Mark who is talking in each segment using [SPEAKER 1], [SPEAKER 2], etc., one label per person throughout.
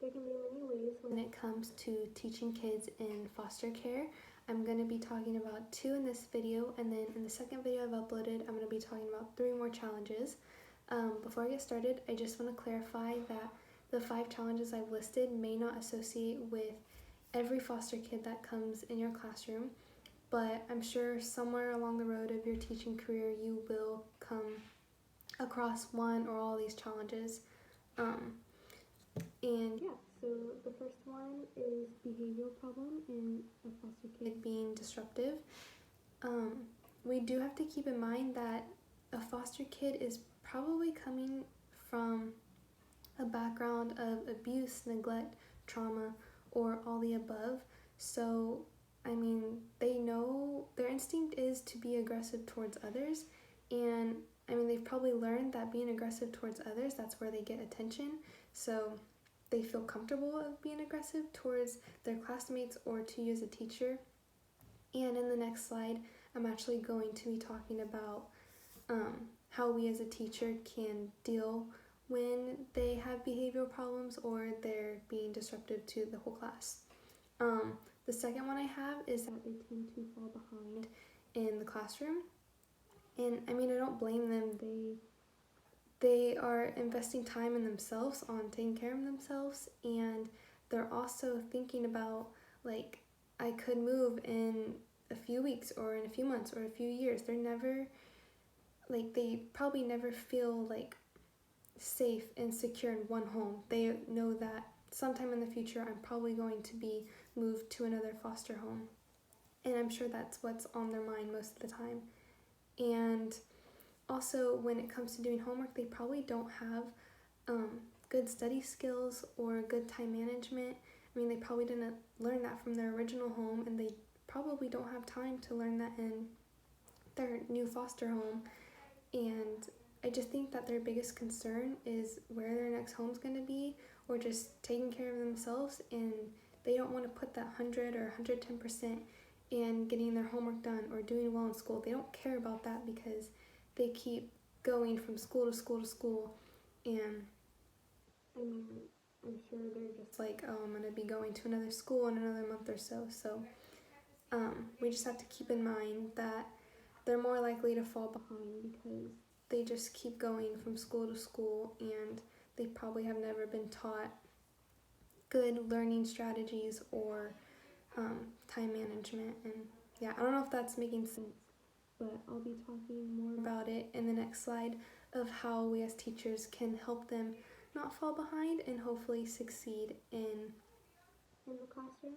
[SPEAKER 1] There can be many ways when it comes to teaching kids in foster care. I'm going to be talking about 2 in this video, and then in the second video I've uploaded, I'm going to be talking about 3 more challenges. Before I get started, I just want to clarify that the 5 challenges I've listed may not associate with every foster kid that comes in your classroom, but I'm sure somewhere along the road of your teaching career you will come across one or all these challenges. And yeah, so the first one is behavioral problem in a foster kid being disruptive. We do have to keep in mind that a foster kid is probably coming from a background of abuse, neglect, trauma, or all the above. So, I mean, they know their instinct is to be aggressive towards others, and I mean, they've probably learned that being aggressive towards others, that's where they get attention. So they feel comfortable of being aggressive towards their classmates or to you as a teacher. And in the next slide, I'm actually going to be talking about how we as a teacher can deal when they have behavioral problems or they're being disruptive to the whole class. The second one I have is that they tend to fall behind in the classroom. And I mean, I don't blame them. They are investing time in themselves on taking care of themselves, and they're also thinking about, like, I could move in a few weeks or in a few months or a few years. They're never, like, they probably never feel like safe and secure in one home. They know that sometime in the future I'm probably going to be moved to another foster home, and I'm sure that's what's on their mind most of the time. And also, when it comes to doing homework, they probably don't have good study skills or good time management. I mean, they probably didn't learn that from their original home, and they probably don't have time to learn that in their new foster home. And I just think that their biggest concern is where their next home's going to be, or just taking care of themselves, and they don't want to put that 100 or 110% in getting their homework done or doing well in school. They don't care about that because they keep going from school to school to school, and I mean, I'm sure they're just like, oh, I'm gonna be going to another school in another month or so. So we just have to keep in mind that they're more likely to fall behind because they just keep going from school to school, and they probably have never been taught good learning strategies or time management. And yeah, I don't know if that's making sense, but I'll be talking more about it in the next slide of how we as teachers can help them not fall behind and hopefully succeed in the classroom.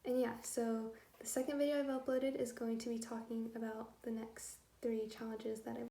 [SPEAKER 1] And yeah, so the second video I've uploaded is going to be talking about the next 3 challenges that I've